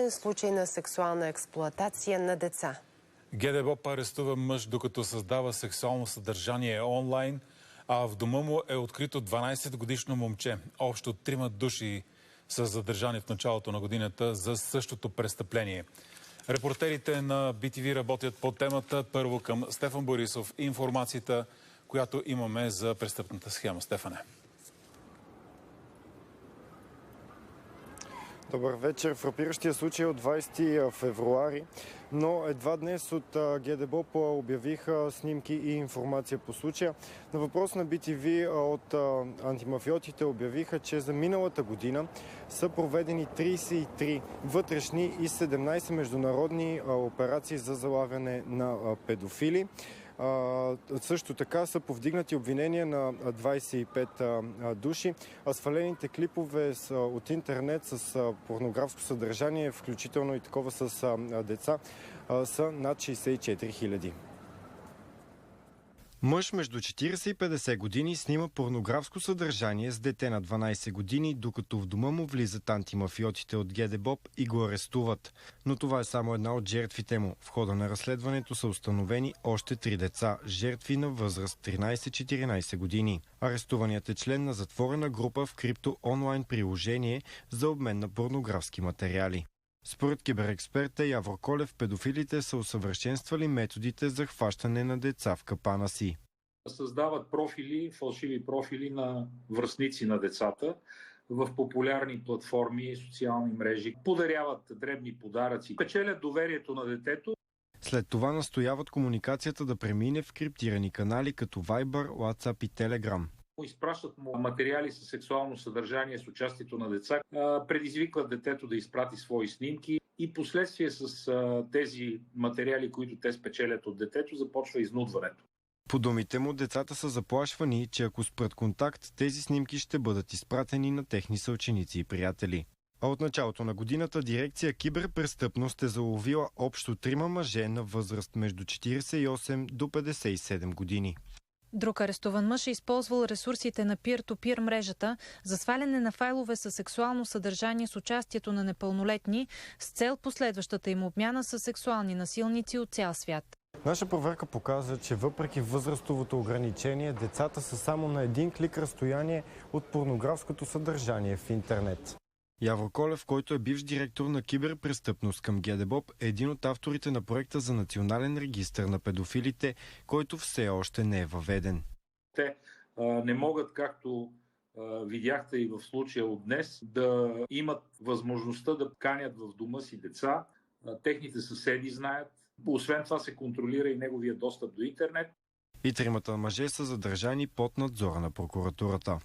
пореден случай на сексуална експлоатация на деца. ГДБОП арестува мъж, докато създава сексуално съдържание онлайн, а в дома му е открито 12-годишно момче. Общо 3 души са задържани в началото на годината за същото престъпление. Репортерите на BTV работят по темата. Първо към Стефан Борисов. Информацията, която имаме за престъпната схема. Стефане. Добър вечер. Фрапиращия случай от 20 февруари, но едва днес от ГДБОП обявиха снимки и информация по случая. На въпрос на BTV от антимафиотите обявиха, че за миналата година са проведени 33 вътрешни и 17 международни операции за залавяне на педофили. Също така са повдигнати обвинения на 25 души, а свалените клипове от интернет с порнографско съдържание, включително и такова с деца, са над 64 000. Мъж между 40 и 50 години снима порнографско съдържание с дете на 12 години, докато в дома му влизат антимафиотите от ГДБОП и го арестуват. Но това е само една от жертвите му. В хода на разследването са установени още 3 деца, жертви на възраст 13-14 години. Арестуваният е член на затворена група в крипто-онлайн приложение за обмен на порнографски материали. Според киберексперта Явор Колев, педофилите са усъвършенствали методите за хващане на деца в капана си. Създават профили, фалшиви профили на връстници на децата в популярни платформи и социални мрежи. Подаряват дребни подаръци, печелят доверието на детето. След това настояват комуникацията да премине в криптирани канали като Viber, WhatsApp и Telegram. Изпращат му материали с сексуално съдържание с участието на деца, предизвикват детето да изпрати свои снимки и последствие с тези материали, които те спечелят от детето, започва изнудването. По думите му, децата са заплашвани, че ако спрат контакт, тези снимки ще бъдат изпратени на техни съученици и приятели. А от началото на годината дирекция Киберпрестъпност е заловила общо 3 мъже на възраст между 48 до 57 години. Друг арестуван мъж е използвал ресурсите на peer-to-peer мрежата за сваляне на файлове със сексуално съдържание с участието на непълнолетни с цел последващата им обмяна с сексуални насилници от цял свят. Наша проверка показва, че въпреки възрастовото ограничение, децата са само на един клик разстояние от порнографското съдържание в интернет. Явор Колев, който е бивш директор на киберпрестъпност към ГДБОП, е един от авторите на проекта за национален регистър на педофилите, който все още не е въведен. Те не могат, както видяхте и в случая от днес, да имат възможността да канят в дома си деца. Техните съседи знаят. Освен това се контролира и неговия достъп до интернет. И 3 мъже са задържани под надзора на прокуратурата.